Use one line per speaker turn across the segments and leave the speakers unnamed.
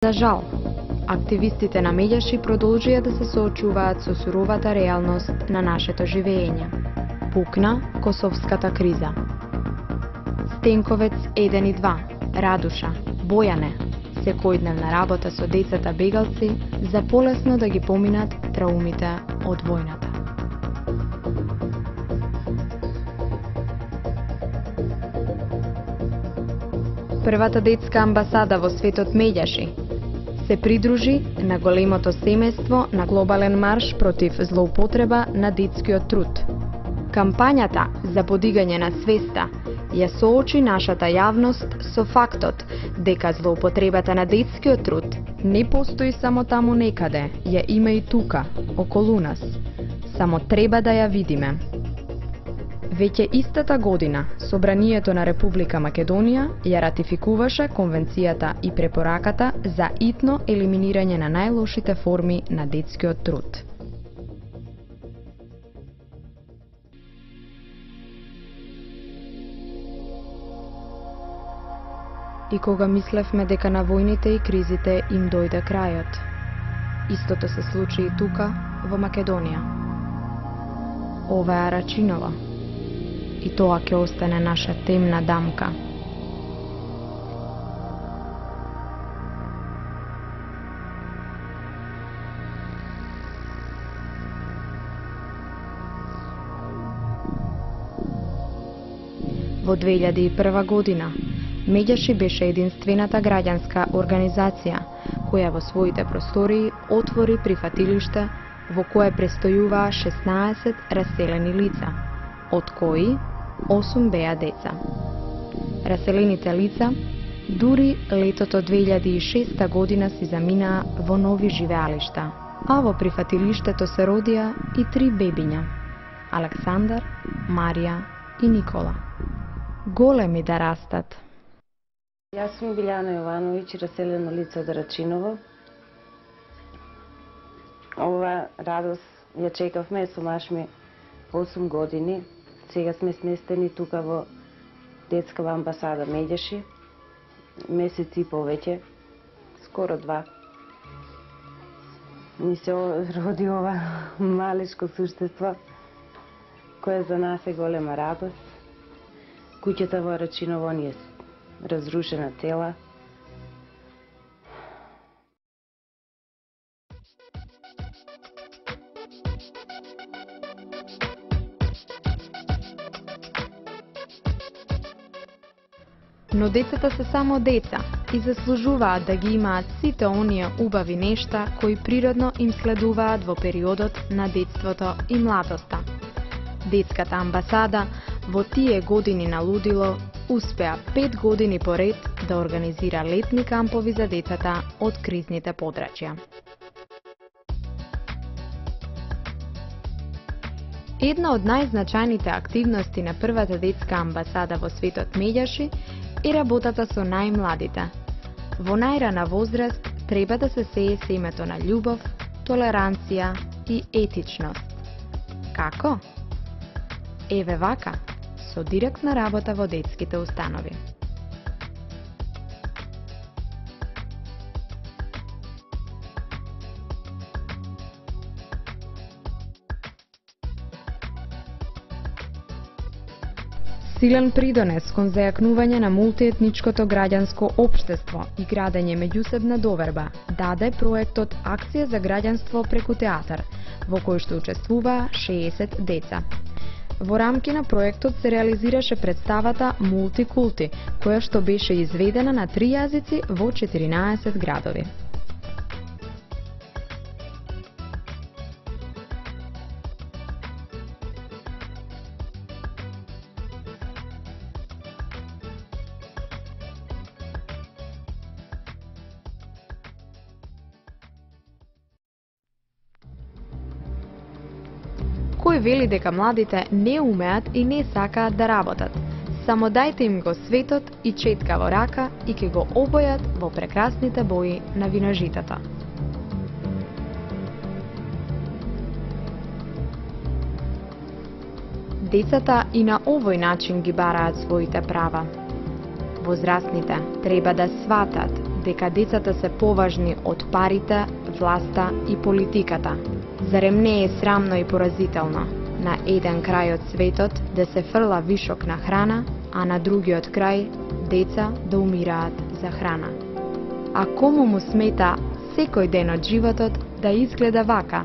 За жал, активистите на Медјаши продолжија да се соочуваат со суровата реалност на нашето живење. Пукна косовската криза. Стенковец 1 и 2, Радуша, Бојане, секојдневна работа со децата бегалци за полесно да ги поминат траумите од војната. Првата детска амбасада во светот Медјаши се придружи на големото семејство на глобален марш против злоупотреба на детскиот труд. Кампањата за подигање на свеста ја соочи нашата јавност со фактот дека злоупотребата на детскиот труд не постои само таму некаде, ја има и тука, околу нас. Само треба да ја видиме. Веќе истата година, Собранието на Република Македонија ја ратификуваше Конвенцијата и препораката за итно елиминирање на најлошите форми на детскиот труд. И кога мислевме дека на војните и кризите им дојде крајот, истото се случи и тука, во Македонија. Ова е Рачиново. И тоа ќе остане наша темна дамка. Во 2001 година, Медјаши беше единствената граѓанска организација која во своите простории отвори прифатилиште во кое престојуваа 16 раселени лица, од кои 8 беа деца. Раселените лица дури летото 2006 година си заминаа во нови живеалишта, а во прифатилиштето се родија и 3 бебиња – Александар, Марија и Никола. Големи да растат.
Јас сум Билјана Јовановиќ, раселено лице од Рачиново. Ова радост ја чекавме со маш ми 8 години. Сега сме сместени тука во детскава амбасада Медјаши. Месец и повеќе, скоро 2. Ни се роди ова малечко суштество, кое за нас е голема радост. Куќата во Рачиново ни е разрушена цела.
Но децата се само деца и заслужуваат да ги имаат сите оние убави нешта кои природно им следуваат во периодот на детството и младоста. Детската амбасада во тие години на лудило успеа 5 години поред да организира летни кампови за децата од кризните подрачја. Една од најзначајните активности на првата детска амбасада во светот Медјаши е работата со најмладите. Во најрана возраст треба да се сее семето на љубов, толеранција и етичност. Како? Еве вака, со директна работа во детските установи. Силен придонес кон зајакнување на мултиетничкото граѓанско општество и градење меѓусебна доверба даде проектот Акција за граѓанство преку театар, во кој што учествуваа 60 деца. Во рамки на проектот се реализираше представата Мултикулти, која што беше изведена на 3 јазици во 14 градови. Кој вели дека младите не умеат и не сакаат да работат? Само дајте им го светот и четка во рака и ќе го обојат во прекрасните бои на виножитата. Децата и на овој начин ги бараат своите права. Возрастните треба да сватат дека децата се поважни од парите, власта и политиката. Зарем не е срамно и поразително на еден крај од светот да се фрла вишок на храна, а на другиот крај деца да умираат за храна? А кому му смета секој ден од животот да изгледа вака?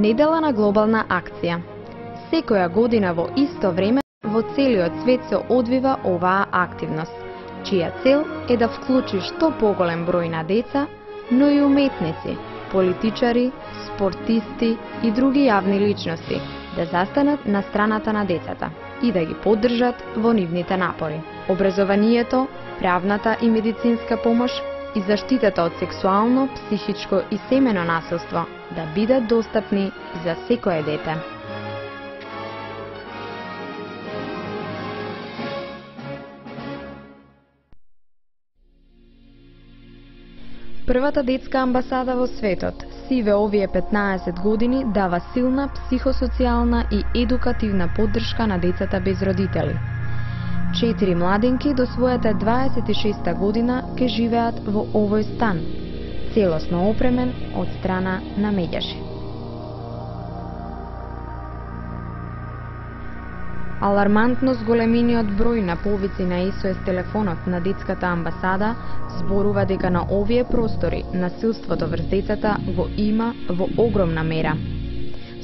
Недела на глобална акција. Секоја година во исто време во целиот свет се одвива оваа активност, чија цел е да вклучи што поголем број на деца, но и уметници, политичари, спортисти и други јавни личности да застанат на страната на децата и да ги поддржат во нивните напори. Образованието, правната и медицинска помош и заштитата од сексуално, психичко и семено насилство да бидат достапни за секое дете. Првата детска амбасада во светот, сиве овие 15 години, дава силна психосоцијална и едукативна поддршка на децата без родители. 4 младенки до својата 26 година ке живеат во овој стан, целосно опремен од страна на Медјаши. Алармантно зголемениот број на повици на SOS телефонот на детската амбасада зборува дека на овие простори насилството врз децата го има во огромна мера.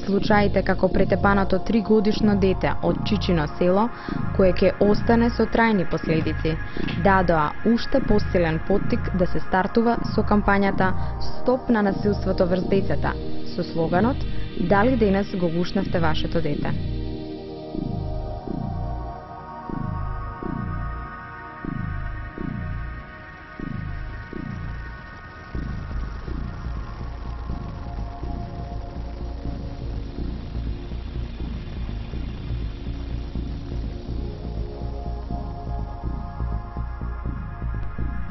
Случаите како претепаното 3-годишно дете од Чичино село, кое ќе остане со трајни последици, дадоа уште посилен поттик да се стартува со кампањата Стоп на насилството врз децата, со слоганот Дали денес го гушнавте вашето дете?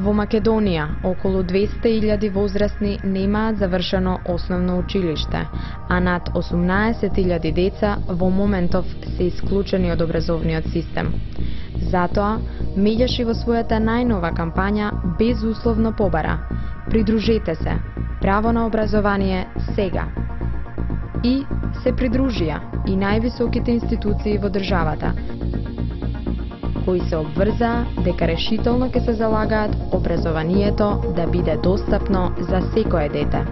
Во Македонија, околу 200.000 возрастни немаат завршено основно училиште, а над 18.000 деца во моментов се исклучени од образовниот систем. Затоа, Медјаши во својата најнова кампања безусловно побара: придружете се, право на образование сега. И се придружија и највисоките институции во државата, кои се обврзаа дека решително ќе се залагаат образованието да биде достапно за секое дете.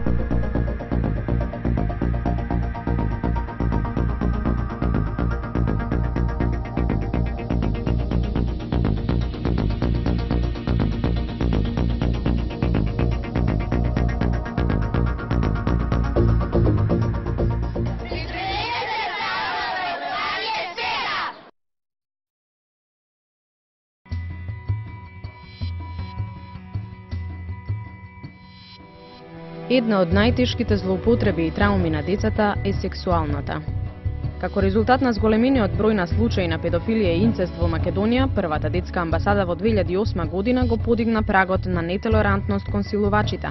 Една од најтешките злоупотреби и трауми на децата е сексуалната. Како резултат на зголемениот број на случаи на педофилија и инцест во Македонија, првата детска амбасада во 2008 година го подигна прагот на нетолерантност кон силувачите.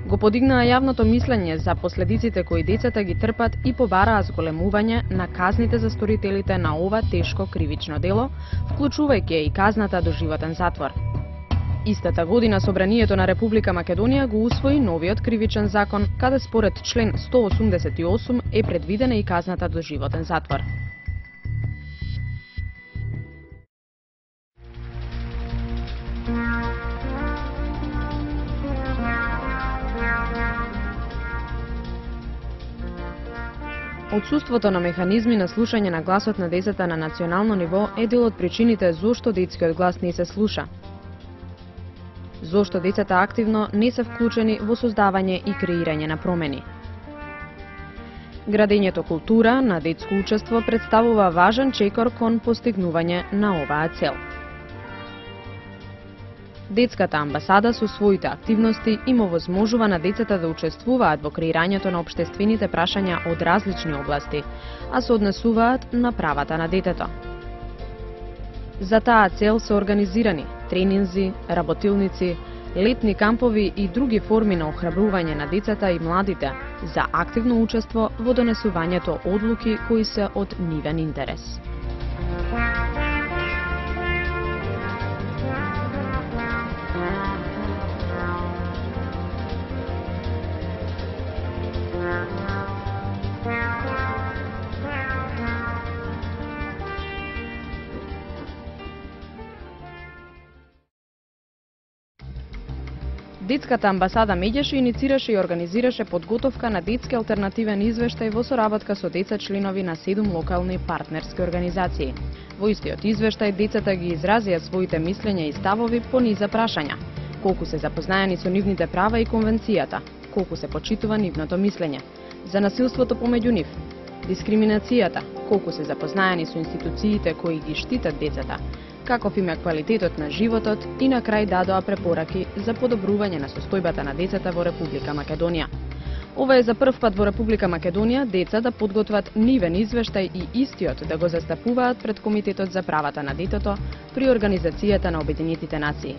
Го подигнаа јавното мислење за последиците кои децата ги трпат и побараа зголемување на казните за сторителите на ова тешко кривично дело, вклучувајќи и казната доживотен затвор. Истата година Собранието на Република Македонија го усвои новиот кривичен закон, каде според член 188 е предвидена и казната доживотен затвор. Отсуството на механизми на слушање на гласот на децата на национално ниво е дел од причините зошто детскиот глас не се слуша. Зошто децата активно не се вклучени во создавање и креирање на промени. Градењето култура на детско учество представува важен чекор кон постигнување на оваа цел. Детската амбасада со своите активности им овозможува на децата да учествуваат во креирањето на општествените прашања од различни области, а се однесуваат на правата на детето. За таа цел се организирани тренинзи, работилници, летни кампови и други форми на охрабрување на децата и младите за активно учество во донесувањето одлуки кои се од нивен интерес. Детската амбасада Медјаши иницираше и организираше подготовка на детски алтернативен извештај во соработка со деца членови на 7 локални партнерски организации. Во истиот извештај децата ги изразија своите мислења и ставови по низа прашања: колку се запознаени со нивните права и конвенцијата, колку се почитува нивното мислење, за насилството помеѓу нив, дискриминацијата, колку се запознаени со институциите кои ги штитат децата, каков им е квалитетот на животот и на крај дадоа препораки за подобрување на состојбата на децата во Република Македонија. Ова е за прв пат во Република Македонија деца да подготват нивен извештај и истиот да го застапуваат пред Комитетот за правата на детето при Организацијата на Обединетите нации.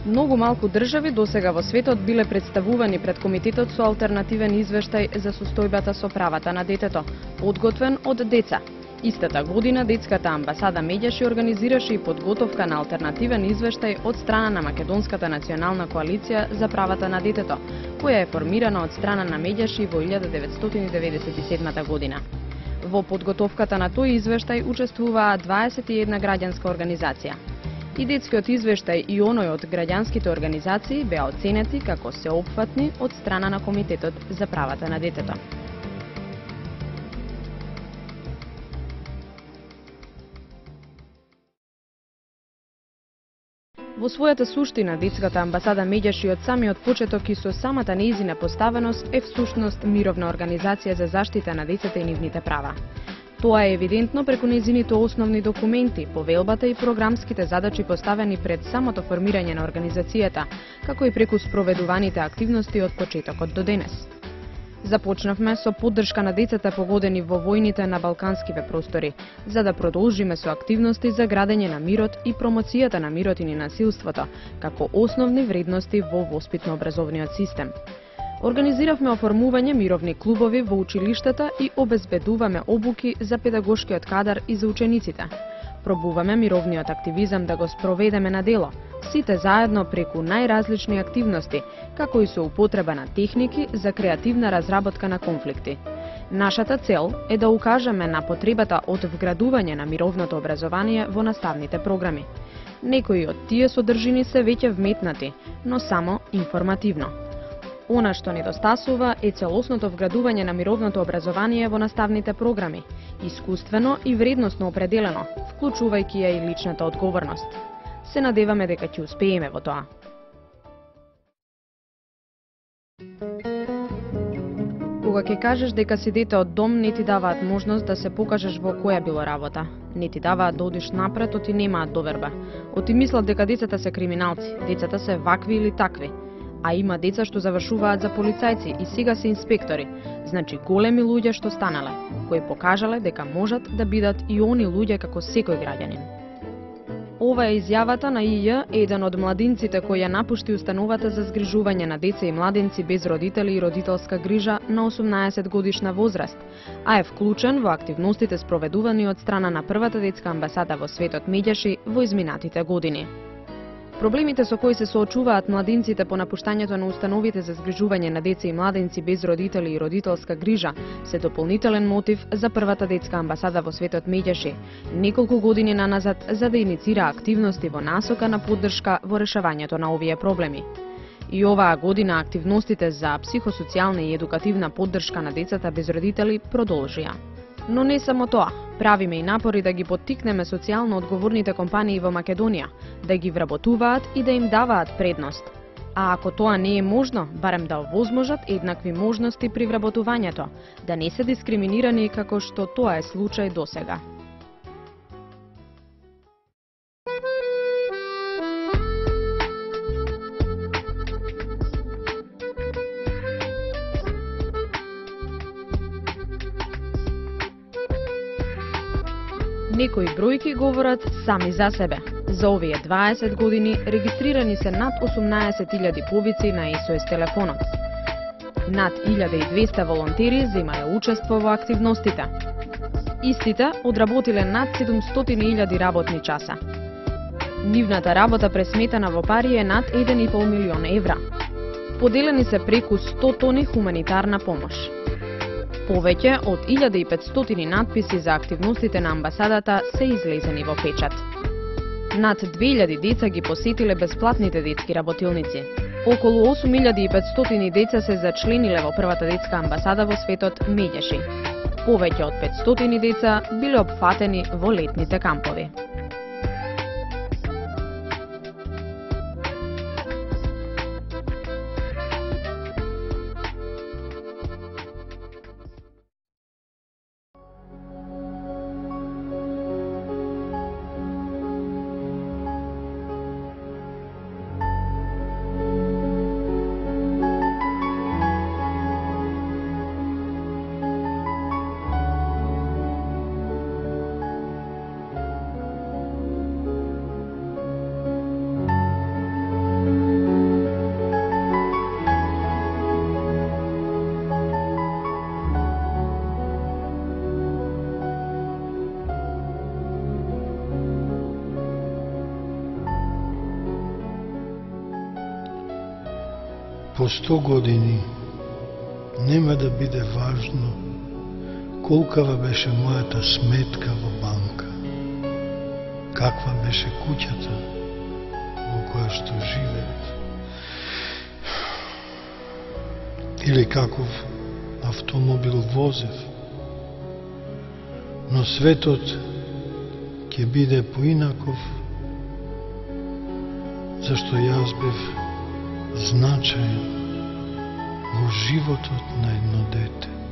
Многу малку држави досега во светот биле представувани пред Комитетот со алтернативен извештај за состојбата со правата на детето, подготвен од деца. Истата година Детската амбасада Медјаши организираше и подготовка на алтернативен извештај од страна на Македонската национална коалиција за правата на детето, која е формирана од страна на Медјаши во 1997 година. Во подготовката на тој извештај учествуваа 21 граѓанска организација. И детскиот извештај и оној од граѓанските организации беа оценети како сеопфатни од страна на Комитетот за правата на детето. Во својата суштина, Детската амбасада Медјаши од самиот почеток и со самата нејзина поставеност е всушност мировна организација за заштита на децата и нивните права. Тоа е евидентно преку нејзините основни документи, повелбата и програмските задачи поставени пред самото формирање на организацијата, како и преку спроведуваните активности од почетокот до денес. Започнавме со поддршка на децата погодени во војните на балканскиве простори, за да продолжиме со активности за градење на мирот и промоцијата на мирот и ненасилството, како основни вредности во воспитно-образовниот систем. Организиравме оформување мировни клубови во училиштата и обезбедуваме обуки за педагошкиот кадар и за учениците. Пробуваме мировниот активизам да го спроведеме на дело, сите заедно преку најразлични активности, како и со употреба на техники за креативна разработка на конфликти. Нашата цел е да укажеме на потребата од вградување на мировното образование во наставните програми. Некои од тие содржини се веќе вметнати, но само информативно. Она што недостасува е целосното вградување на мировното образование во наставните програми, искуствено и вредносно определено, вклучувајќи ја и личната одговорност. Се надеваме дека ќе успееме во тоа. Кога ќе кажеш дека си дете од дом, не ти даваат можност да се покажеш во која било работа. Не ти даваат да одиш напред, оти немаат доверба. Оти мислат дека децата се криминалци, децата се вакви или такви. А има деца што завршуваат за полицајци и сега се инспектори, значи големи луѓе што станале, кои покажале дека можат да бидат и они луѓе како секој граѓанин. Ова е изјавата на ИЈ, еден од младинците кој ја напушти установата за згрижување на деца и младенци без родители и родителска грижа на 18 годишна возраст, а е вклучен во активностите спроведувани од страна на првата детска амбасада во светот Медјаши во изминатите години. Проблемите со кои се соочуваат младинците по напуштањето на установите за згрижување на деца и младенци без родители и родителска грижа се дополнителен мотив за првата детска амбасада во светот Медјаши, неколку години наназад за да иницира активности во насока на поддршка во решавањето на овие проблеми. И оваа година активностите за психосоцијална и едукативна поддршка на децата без родители продолжија. Но не само тоа, правиме и напори да ги поттикнеме социјално одговорните компании во Македонија, да ги вработуваат и да им даваат предност. А ако тоа не е можно, барем да овозможат еднакви можности при вработувањето, да не се дискриминирани како што тоа е случај досега. Некои бројки говорат сами за себе. За овие 20 години регистрирани се над 18.000 повици на SOS телефонот. Над 1200 волонтери земале учество во активностите. Истите одработиле над 700.000 работни часа. Нивната работа пресметана во пари е над 1,5 милион евра. Поделени се преку 100 тони хуманитарна помош. Повеќе од 1500 надписи за активностите на амбасадата се излезени во печат. Над 2000 деца ги посетиле бесплатните детски работилници. Околу 8500 деца се зачлениле во првата детска амбасада во светот Медјаши. Повеќе од 500 деца биле опфатени во летните кампови.
По 100 години нема да биде важно колкава беше мојата сметка во банка, каква беше куќата во која што живеев, или каков автомобил возев, но светот ќе биде поинаков, зашто јас бев значаен во животот на едно дете.